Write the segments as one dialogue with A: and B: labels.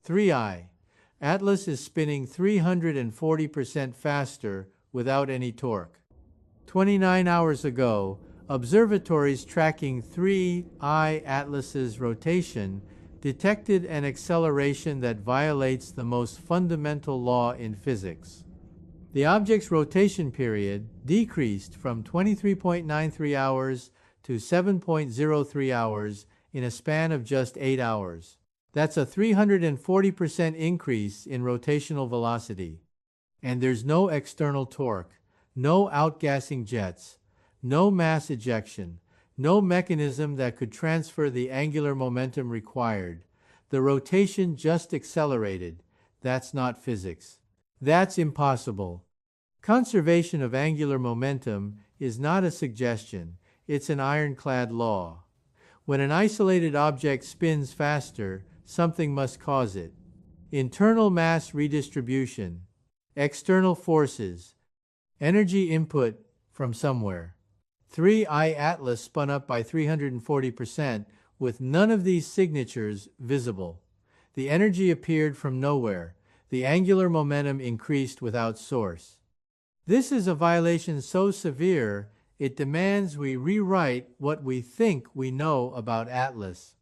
A: 3i. Atlas is spinning 340% faster without any torque. 29 hours ago, observatories tracking 3i Atlas's rotation detected an acceleration that violates the most fundamental law in physics. The object's rotation period decreased from 23.93 hours to 7.03 hours in a span of just 8 hours. That's a 340% increase in rotational velocity. And there's no external torque, no outgassing jets, no mass ejection, no mechanism that could transfer the angular momentum required. The rotation just accelerated. That's not physics. That's impossible. Conservation of angular momentum is not a suggestion, it's an ironclad law. When an isolated object spins faster, something must cause it. Internal mass redistribution, external forces, energy input from somewhere. 3i Atlas spun up by 340% with none of these signatures visible. The energy appeared from nowhere. The angular momentum increased without source. This is a violation so severe, it demands we rewrite what we think we know about Atlas.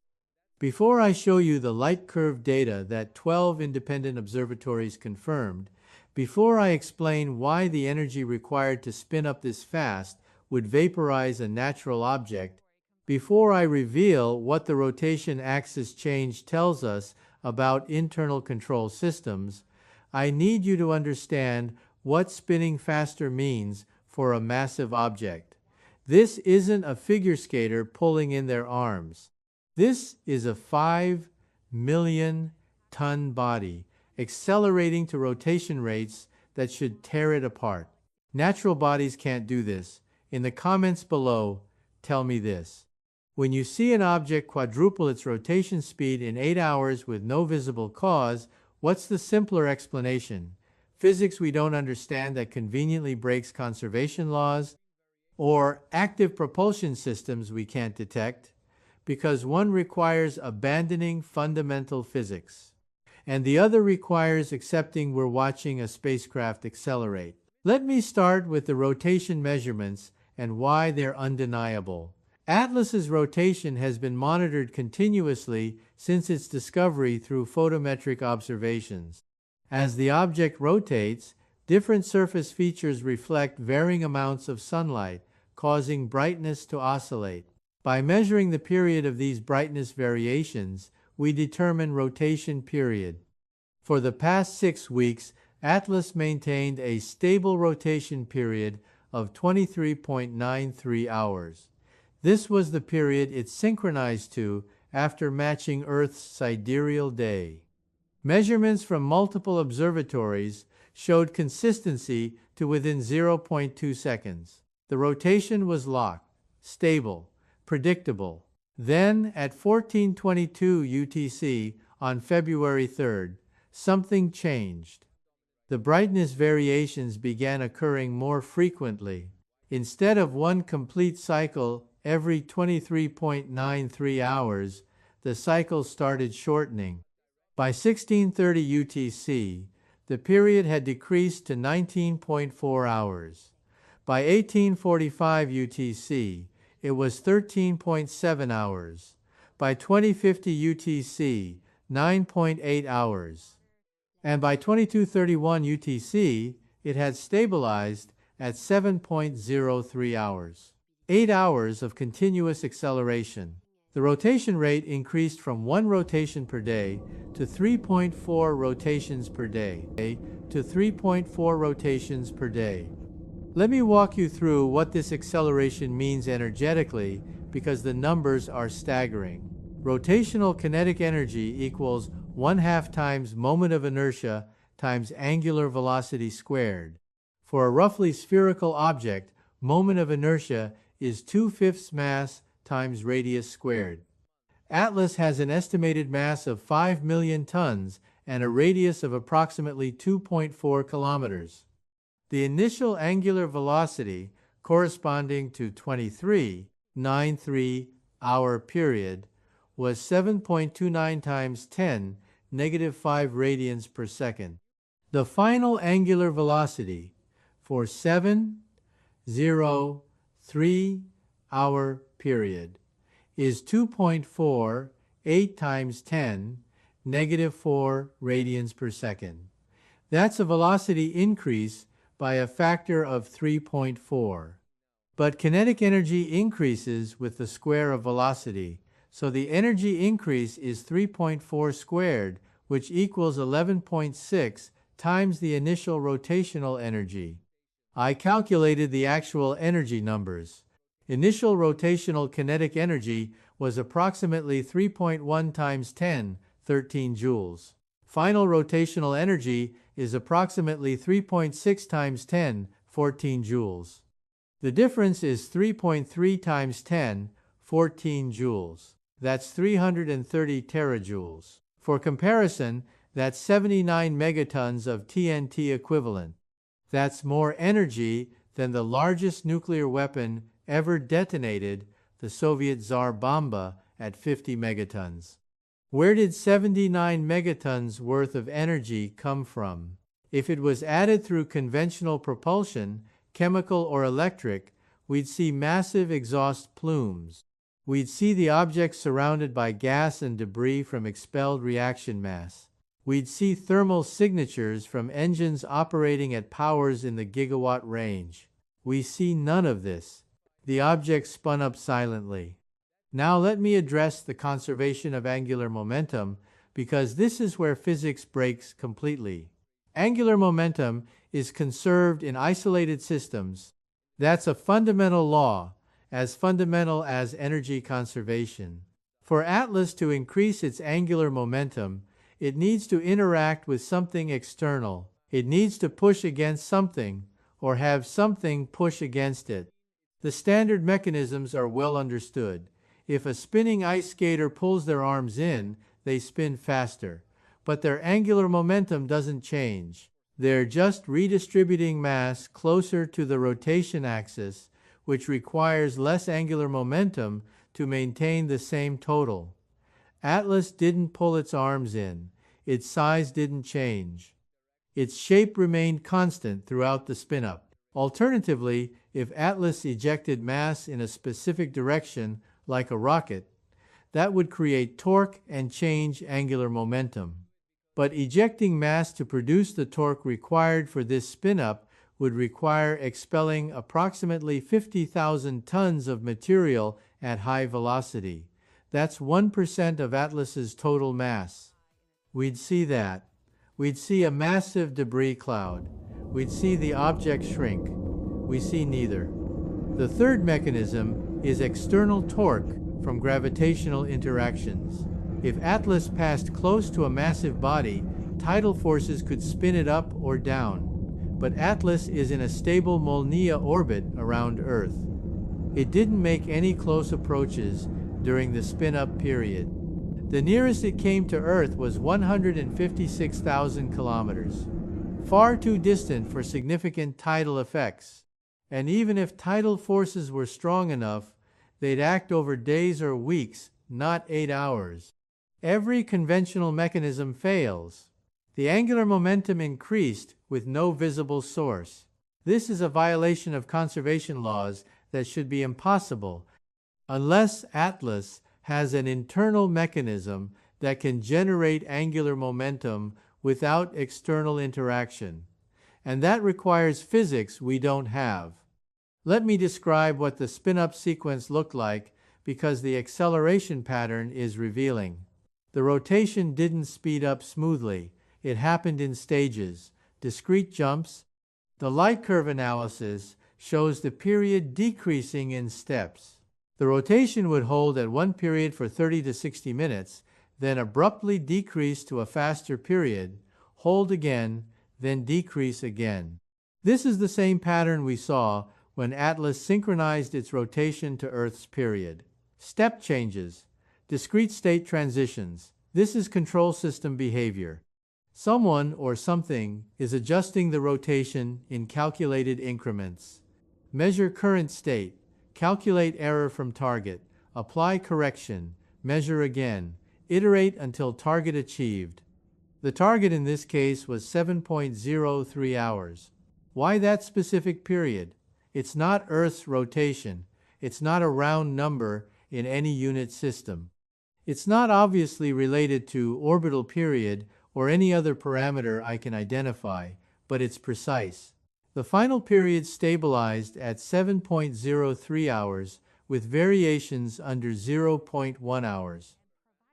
A: Before I show you the light curve data that 12 independent observatories confirmed, before I explain why the energy required to spin up this fast would vaporize a natural object, before I reveal what the rotation axis change tells us about internal control systems, I need you to understand what spinning faster means for a massive object. This isn't a figure skater pulling in their arms. This is a 5 million ton body accelerating to rotation rates that should tear it apart. Natural bodies can't do this. In the comments below, tell me this. When you see an object quadruple its rotation speed in 8 hours with no visible cause, what's the simpler explanation? Physics we don't understand that conveniently breaks conservation laws? Or active propulsion systems we can't detect? Because one requires abandoning fundamental physics, and the other requires accepting we're watching a spacecraft accelerate. Let me start with the rotation measurements and why they're undeniable. Atlas's rotation has been monitored continuously since its discovery through photometric observations. As the object rotates, different surface features reflect varying amounts of sunlight, causing brightness to oscillate. By measuring the period of these brightness variations, we determine rotation period. For the past 6 weeks, Atlas maintained a stable rotation period of 23.93 hours. This was the period it synchronized to after matching Earth's sidereal day. Measurements from multiple observatories showed consistency to within 0.2 seconds. The rotation was locked, stable, predictable. Then, at 14:22 UTC on February 3rd, something changed. The brightness variations began occurring more frequently. Instead of one complete cycle every 23.93 hours, the cycle started shortening. By 16:30 UTC, the period had decreased to 19.4 hours. By 18:45 UTC, it was 13.7 hours. By 2050 UTC, 9.8 hours. And by 22:31 UTC, it had stabilized at 7.03 hours. 8 hours of continuous acceleration. The rotation rate increased from 1 rotation per day to 3.4 rotations per day to 3.4 rotations per day. Let me walk you through what this acceleration means energetically, because the numbers are staggering. Rotational kinetic energy equals 1/2 times moment of inertia times angular velocity squared. For a roughly spherical object, moment of inertia is 2/5 mass times radius squared. Atlas has an estimated mass of 5 million tons and a radius of approximately 2.4 kilometers. The initial angular velocity, corresponding to 23.93 hour period, was 7.29 times 10 -5 radians per second. The final angular velocity for 703-hour period is 2.48 times 10 -4 radians per second. That's a velocity increase by a factor of 3.4. But kinetic energy increases with the square of velocity, so the energy increase is 3.4 squared, which equals 11.6 times the initial rotational energy. I calculated the actual energy numbers. Initial rotational kinetic energy was approximately 3.1 times 10, 13 joules. Final rotational energy is approximately 3.6 times 10, 14 joules. The difference is 3.3 times 10, 14 joules. That's 330 terajoules. For comparison, that's 79 megatons of TNT equivalent. That's more energy than the largest nuclear weapon ever detonated, the Soviet Tsar Bomba, at 50 megatons. Where did 79 megatons worth of energy come from? If it was added through conventional propulsion, chemical or electric, we'd see massive exhaust plumes. We'd see the object surrounded by gas and debris from expelled reaction mass. We'd see thermal signatures from engines operating at powers in the gigawatt range. We see none of this. The object spun up silently. Now let me address the conservation of angular momentum, because this is where physics breaks completely. Angular momentum is conserved in isolated systems. That's a fundamental law, as fundamental as energy conservation. For Atlas to increase its angular momentum, it needs to interact with something external. It needs to push against something, or have something push against it. The standard mechanisms are well understood. If a spinning ice skater pulls their arms in, they spin faster. But their angular momentum doesn't change. They're just redistributing mass closer to the rotation axis, which requires less angular momentum to maintain the same total. Atlas didn't pull its arms in. Its size didn't change. Its shape remained constant throughout the spin-up. Alternatively, if Atlas ejected mass in a specific direction, like a rocket, that would create torque and change angular momentum. But ejecting mass to produce the torque required for this spin-up would require expelling approximately 50,000 tons of material at high velocity. That's 1% of Atlas's total mass. We'd see that. We'd see a massive debris cloud. We'd see the object shrink. We see neither. The third mechanism is external torque from gravitational interactions. If Atlas passed close to a massive body, tidal forces could spin it up or down. But Atlas is in a stable Molniya orbit around Earth. It didn't make any close approaches during the spin-up period. The nearest it came to Earth was 156,000 kilometers. Far too distant for significant tidal effects. And even if tidal forces were strong enough, they'd act over days or weeks, not 8 hours. Every conventional mechanism fails. The angular momentum increased with no visible source. This is a violation of conservation laws that should be impossible, unless Atlas has an internal mechanism that can generate angular momentum without external interaction. And that requires physics we don't have. Let me describe what the spin-up sequence looked like, because the acceleration pattern is revealing. The rotation didn't speed up smoothly. It happened in stages, discrete jumps. The light curve analysis shows the period decreasing in steps. The rotation would hold at one period for 30 to 60 minutes, then abruptly decrease to a faster period, hold again, then decrease again. This is the same pattern we saw when Atlas synchronized its rotation to Earth's period. Step changes, discrete state transitions. This is control system behavior. Someone or something is adjusting the rotation in calculated increments. Measure current state, calculate error from target, apply correction, measure again, iterate until target achieved. The target in this case was 7.03 hours. Why that specific period? It's not Earth's rotation. It's not a round number in any unit system. It's not obviously related to orbital period or any other parameter I can identify, but it's precise. The final period stabilized at 7.03 hours with variations under 0.1 hours.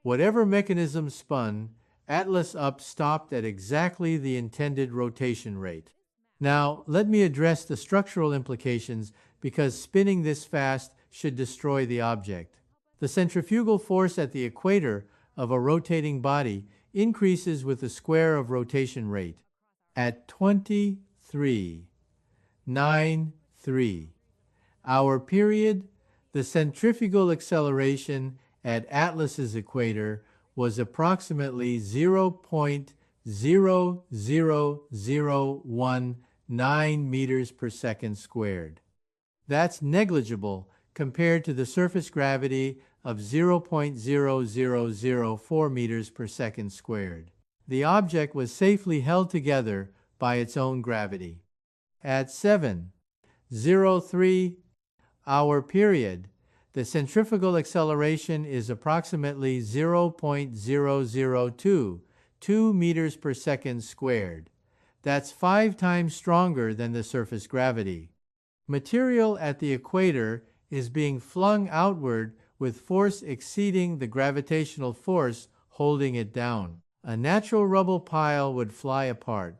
A: Whatever mechanism spun, Atlas up stopped at exactly the intended rotation rate. Now, let me address the structural implications because spinning this fast should destroy the object. The centrifugal force at the equator of a rotating body increases with the square of rotation rate. At 23.93 hour period, the centrifugal acceleration at Atlas's equator was approximately 0.00019 meters per second squared. That's negligible compared to the surface gravity of 0.0004 meters per second squared. The object was safely held together by its own gravity. At 7.03 hour period, the centrifugal acceleration is approximately 0.0022 meters per second squared. That's 5 times stronger than the surface gravity. Material at the equator is being flung outward with force exceeding the gravitational force holding it down. A natural rubble pile would fly apart.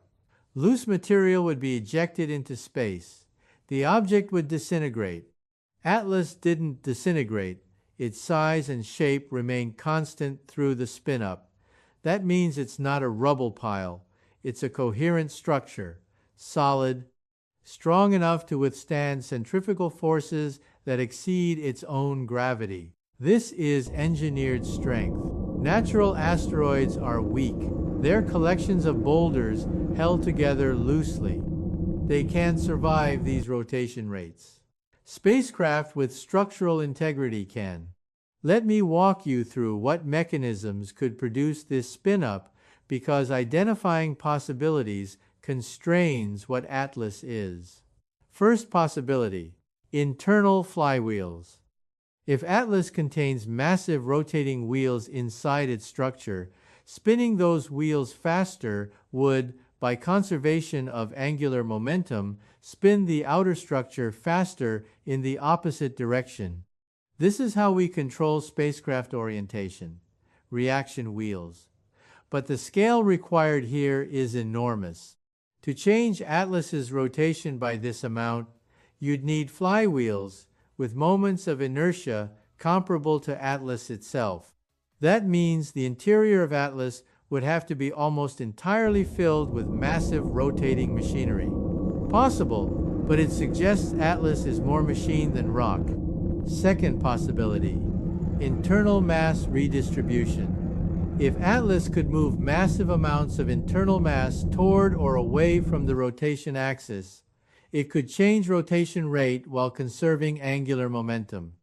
A: Loose material would be ejected into space. The object would disintegrate. Atlas didn't disintegrate. Its size and shape remained constant through the spin-up. That means it's not a rubble pile. It's a coherent structure, solid, strong enough to withstand centrifugal forces that exceed its own gravity. This is engineered strength. Natural asteroids are weak. They're collections of boulders held together loosely. They can't survive these rotation rates. Spacecraft with structural integrity can. Let me walk you through what mechanisms could produce this spin-up because identifying possibilities constrains what Atlas is. First possibility, internal flywheels. If Atlas contains massive rotating wheels inside its structure, spinning those wheels faster would, by conservation of angular momentum, spin the outer structure faster in the opposite direction. This is how we control spacecraft orientation, reaction wheels. But the scale required here is enormous. To change Atlas's rotation by this amount, you'd need flywheels with moments of inertia comparable to Atlas itself. That means the interior of Atlas would have to be almost entirely filled with massive rotating machinery. Possible, but it suggests Atlas is more machine than rock. Second possibility, internal mass redistribution. If Atlas could move massive amounts of internal mass toward or away from the rotation axis, it could change rotation rate while conserving angular momentum,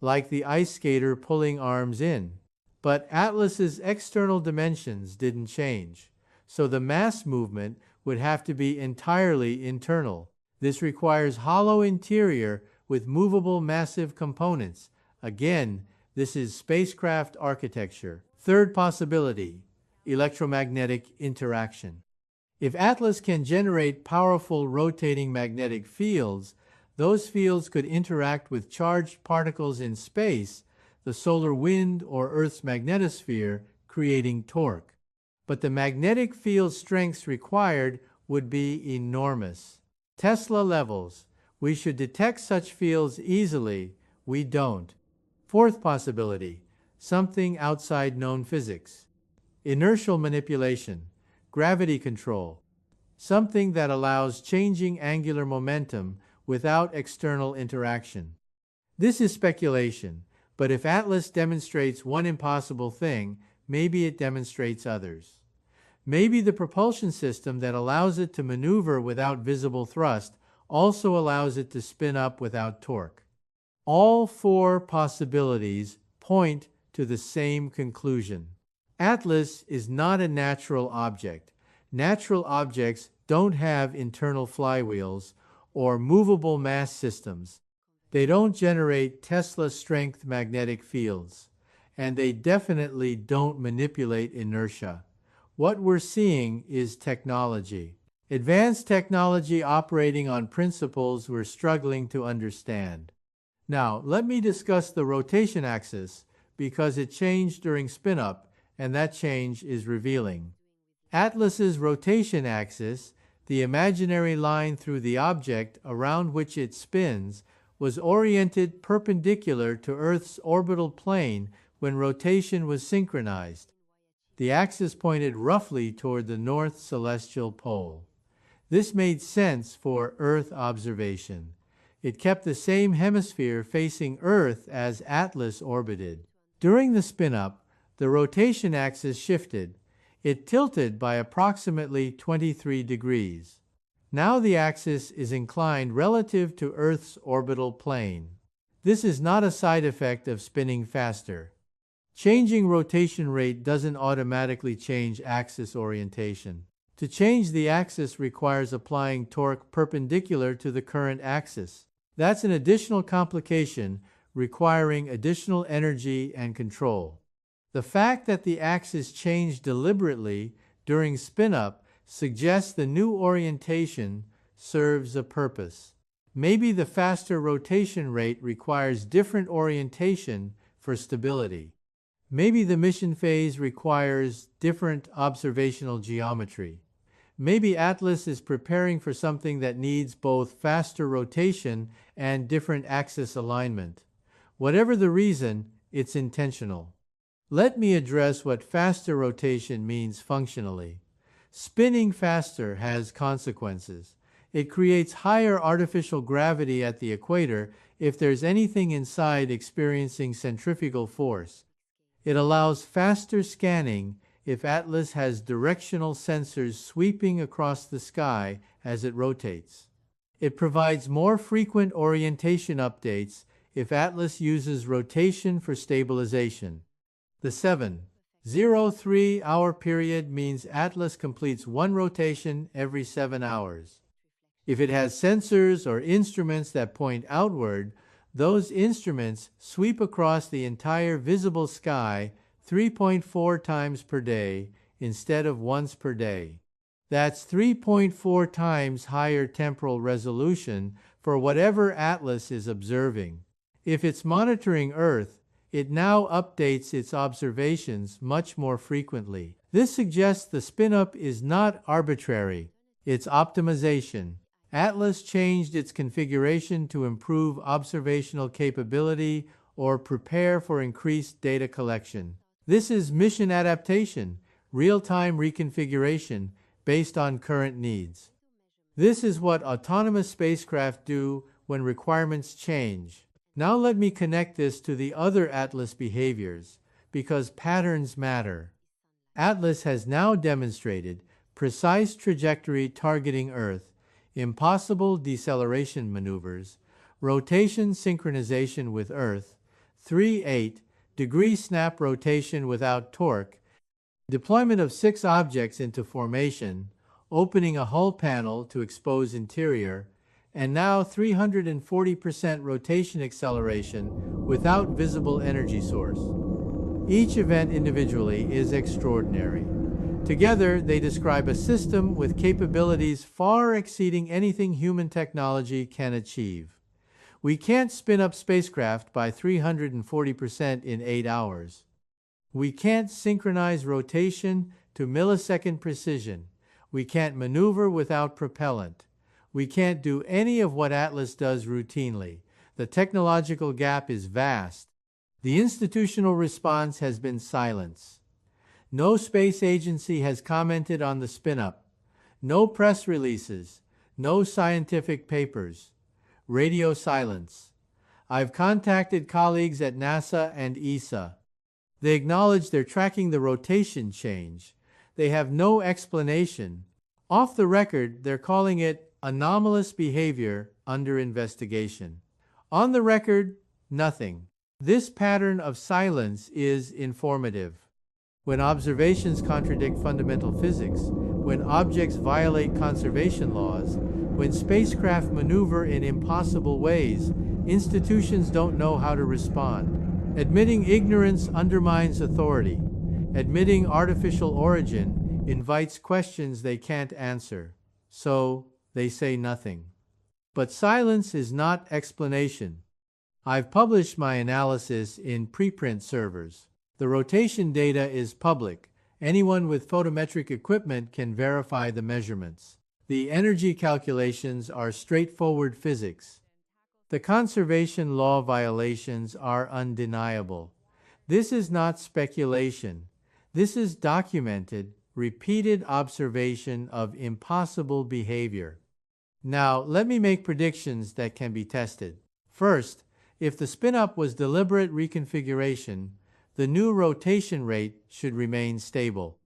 A: like the ice skater pulling arms in. But Atlas's external dimensions didn't change, so the mass movement would have to be entirely internal. This requires hollow interior with movable massive components. Again, this is spacecraft architecture. Third possibility, electromagnetic interaction. If Atlas can generate powerful rotating magnetic fields, those fields could interact with charged particles in space, the solar wind or Earth's magnetosphere, creating torque. But the magnetic field strengths required would be enormous. Tesla levels. We should detect such fields easily. We don't. Fourth possibility, something outside known physics. Inertial manipulation, gravity control. Something that allows changing angular momentum without external interaction. This is speculation, but if Atlas demonstrates one impossible thing, maybe it demonstrates others. Maybe the propulsion system that allows it to maneuver without visible thrust also allows it to spin up without torque. All four possibilities point to the same conclusion. Atlas is not a natural object. Natural objects don't have internal flywheels or movable mass systems. They don't generate Tesla-strength magnetic fields, and they definitely don't manipulate inertia. What we're seeing is technology. Advanced technology operating on principles we're struggling to understand. Now, let me discuss the rotation axis because it changed during spin-up, and that change is revealing. Atlas's rotation axis, the imaginary line through the object around which it spins, was oriented perpendicular to Earth's orbital plane when rotation was synchronized. The axis pointed roughly toward the north celestial pole. This made sense for Earth observation. It kept the same hemisphere facing Earth as Atlas orbited. During the spin-up, the rotation axis shifted. It tilted by approximately 23 degrees. Now the axis is inclined relative to Earth's orbital plane. This is not a side effect of spinning faster. Changing rotation rate doesn't automatically change axis orientation. To change the axis requires applying torque perpendicular to the current axis. That's an additional complication requiring additional energy and control. The fact that the axis changed deliberately during spin-up suggests the new orientation serves a purpose. Maybe the faster rotation rate requires different orientation for stability. Maybe the mission phase requires different observational geometry. Maybe Atlas is preparing for something that needs both faster rotation and different axis alignment. Whatever the reason, it's intentional. Let me address what faster rotation means functionally. Spinning faster has consequences. It creates higher artificial gravity at the equator if there's anything inside experiencing centrifugal force. It allows faster scanning if Atlas has directional sensors sweeping across the sky as it rotates. It provides more frequent orientation updates if Atlas uses rotation for stabilization. The 7.03-hour period means Atlas completes one rotation every 7 hours. If it has sensors or instruments that point outward, those instruments sweep across the entire visible sky 3.4 times per day instead of once per day. That's 3.4 times higher temporal resolution for whatever Atlas is observing. If it's monitoring Earth, it now updates its observations much more frequently. This suggests the spin-up is not arbitrary, it's optimization. Atlas changed its configuration to improve observational capability or prepare for increased data collection. This is mission adaptation, real-time reconfiguration based on current needs. This is what autonomous spacecraft do when requirements change. Now let me connect this to the other Atlas behaviors, because patterns matter. Atlas has now demonstrated precise trajectory targeting Earth, impossible deceleration maneuvers, rotation synchronization with Earth, 3.8-degree snap rotation without torque, deployment of 6 objects into formation, opening a hull panel to expose interior, and now 340% rotation acceleration without visible energy source. Each event individually is extraordinary. Together, they describe a system with capabilities far exceeding anything human technology can achieve. We can't spin up spacecraft by 340% in 8 hours. We can't synchronize rotation to millisecond precision. We can't maneuver without propellant. We can't do any of what Atlas does routinely. The technological gap is vast. The institutional response has been silence. No space agency has commented on the spin-up. No press releases. No scientific papers. Radio silence. I've contacted colleagues at NASA and ESA. They acknowledge they're tracking the rotation change. They have no explanation. Off the record, they're calling it anomalous behavior under investigation. On the record, nothing. This pattern of silence is informative. when observations contradict fundamental physics, when objects violate conservation laws, when spacecraft maneuver in impossible ways, institutions don't know how to respond. Admitting ignorance undermines authority. Admitting artificial origin invites questions they can't answer. So, they say nothing. But silence is not explanation. I've published my analysis in preprint servers. The rotation data is public. Anyone with photometric equipment can verify the measurements. The energy calculations are straightforward physics. The conservation law violations are undeniable. This is not speculation. This is documented, repeated observation of impossible behavior. Now, let me make predictions that can be tested. First, if the spin-up was deliberate reconfiguration, the new rotation rate should remain stable.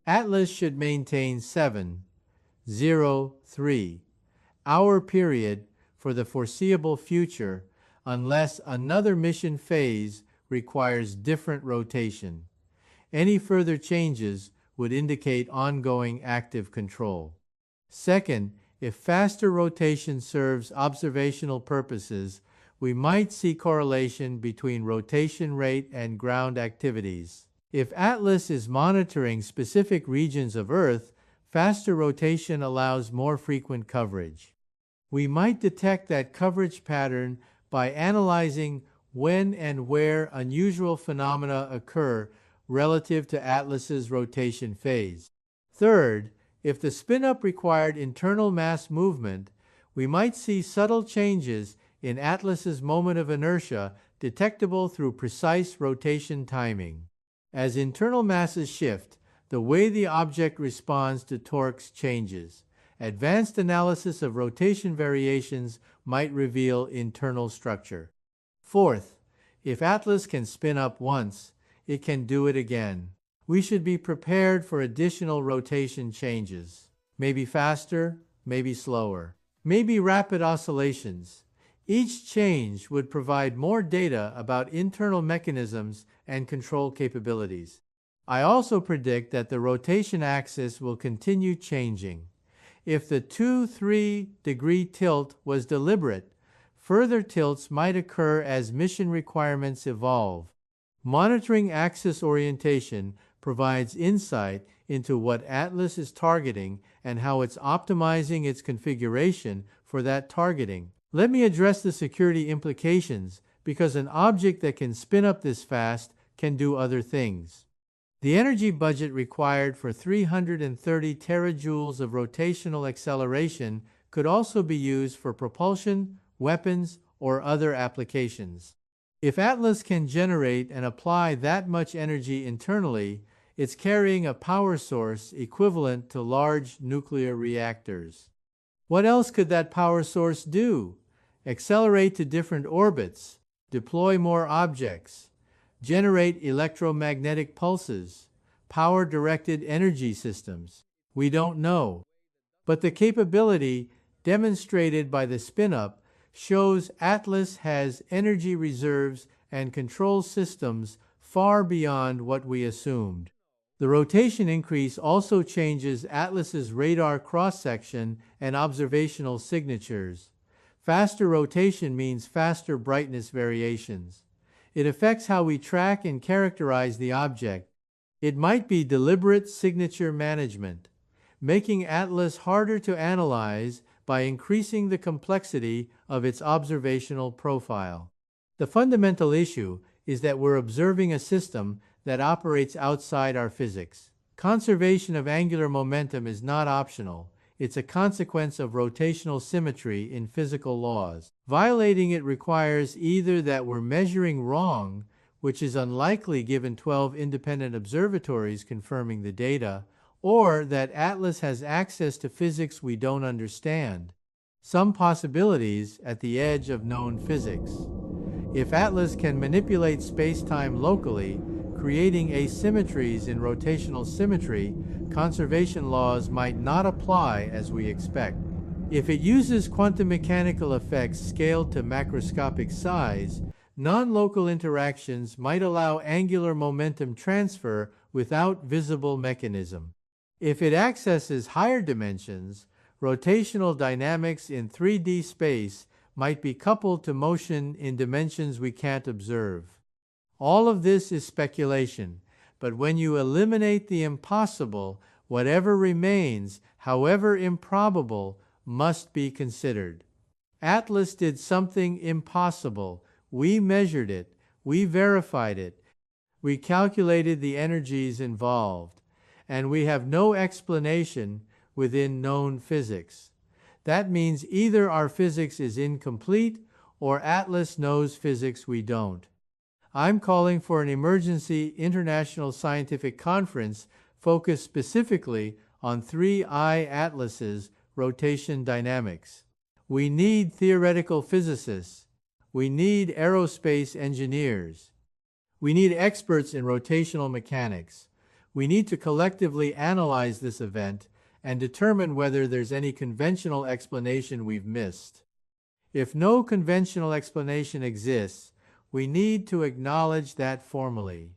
A: Atlas should maintain 7.03-hour period for the foreseeable future unless another mission phase requires different rotation. Any further changes would indicate ongoing active control. Second, if faster rotation serves observational purposes, we might see correlation between rotation rate and ground activities. If Atlas is monitoring specific regions of Earth, faster rotation allows more frequent coverage. We might detect that coverage pattern by analyzing when and where unusual phenomena occur relative to Atlas's rotation phase. Third, if the spin-up required internal mass movement, we might see subtle changes in Atlas's moment of inertia detectable through precise rotation timing. As internal masses shift, the way the object responds to torques changes. Advanced analysis of rotation variations might reveal internal structure. Fourth, if Atlas can spin up once, it can do it again. We should be prepared for additional rotation changes. Maybe faster, maybe slower, maybe rapid oscillations. Each change would provide more data about internal mechanisms and control capabilities. I also predict that the rotation axis will continue changing. If the 2-3 degree tilt was deliberate, further tilts might occur as mission requirements evolve. Monitoring axis orientation provides insight into what Atlas is targeting and how it's optimizing its configuration for that targeting. Let me address the security implications, because an object that can spin up this fast can do other things. The energy budget required for 330 terajoules of rotational acceleration could also be used for propulsion, weapons, or other applications. If Atlas can generate and apply that much energy internally, it's carrying a power source equivalent to large nuclear reactors. What else could that power source do? Accelerate to different orbits, deploy more objects, generate electromagnetic pulses, power directed energy systems. We don't know. But the capability demonstrated by the spin-up shows Atlas has energy reserves and control systems far beyond what we assumed. The rotation increase also changes Atlas's radar cross-section and observational signatures. Faster rotation means faster brightness variations. It affects how we track and characterize the object. It might be deliberate signature management, making Atlas harder to analyze by increasing the complexity of its observational profile. The fundamental issue is that we're observing a system that operates outside our physics. Conservation of angular momentum is not optional. It's a consequence of rotational symmetry in physical laws. Violating it requires either that we're measuring wrong, which is unlikely given 12 independent observatories confirming the data, or that Atlas has access to physics we don't understand. Some possibilities at the edge of known physics. If Atlas can manipulate space-time locally, creating asymmetries in rotational symmetry, conservation laws might not apply as we expect. If it uses quantum mechanical effects scaled to macroscopic size, Non-local interactions might allow angular momentum transfer without visible mechanism. If it accesses higher dimensions, rotational dynamics in 3D space might be coupled to motion in dimensions we can't observe. All of this is speculation, but when you eliminate the impossible, whatever remains, however improbable, must be considered. Atlas did something impossible. We measured it, we verified it, we calculated the energies involved, and we have no explanation within known physics. That means either our physics is incomplete or Atlas knows physics we don't. I'm calling for an emergency international scientific conference focused specifically on 3I Atlas's rotation dynamics. We need theoretical physicists. We need aerospace engineers. We need experts in rotational mechanics. We need to collectively analyze this event and determine whether there's any conventional explanation we've missed. If no conventional explanation exists, we need to acknowledge that formally.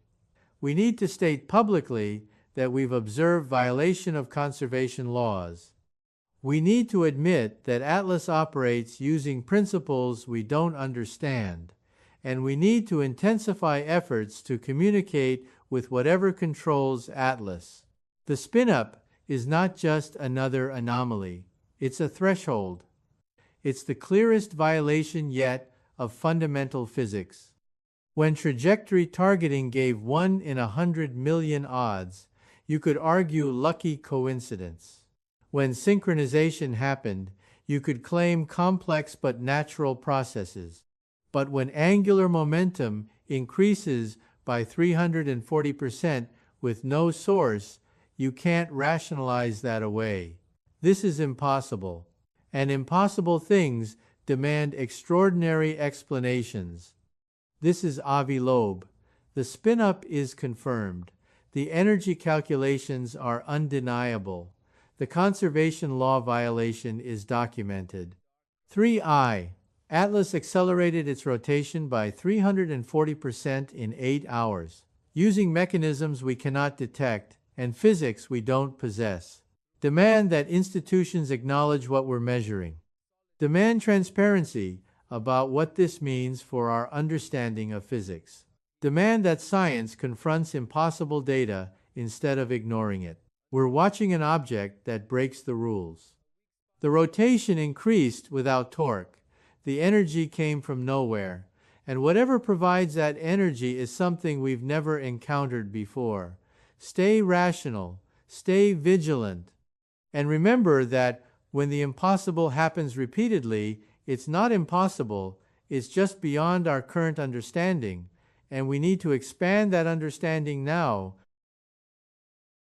A: We need to state publicly that we've observed violation of conservation laws. We need to admit that Atlas operates using principles we don't understand, and we need to intensify efforts to communicate with whatever controls Atlas. The spin-up is not just another anomaly, it's a threshold. It's the clearest violation yet of fundamental physics. When trajectory targeting gave 1 in 100 million odds, you could argue lucky coincidence. When synchronization happened, you could claim complex but natural processes. But when angular momentum increases by 340% with no source, you can't rationalize that away. This is impossible. And impossible things demand extraordinary explanations. This is Avi Loeb. The spin-up is confirmed. The energy calculations are undeniable. The conservation law violation is documented. 3I. Atlas accelerated its rotation by 340% in 8 hours, using mechanisms we cannot detect and physics we don't possess. Demand that institutions acknowledge what we're measuring. Demand transparency about what this means for our understanding of physics. Demand that science confronts impossible data instead of ignoring it. We're watching an object that breaks the rules. The rotation increased without torque. The energy came from nowhere, and whatever provides that energy is something we've never encountered before. Stay rational, stay vigilant, and remember that when the impossible happens repeatedly, it's not impossible, it's just beyond our current understanding, and we need to expand that understanding now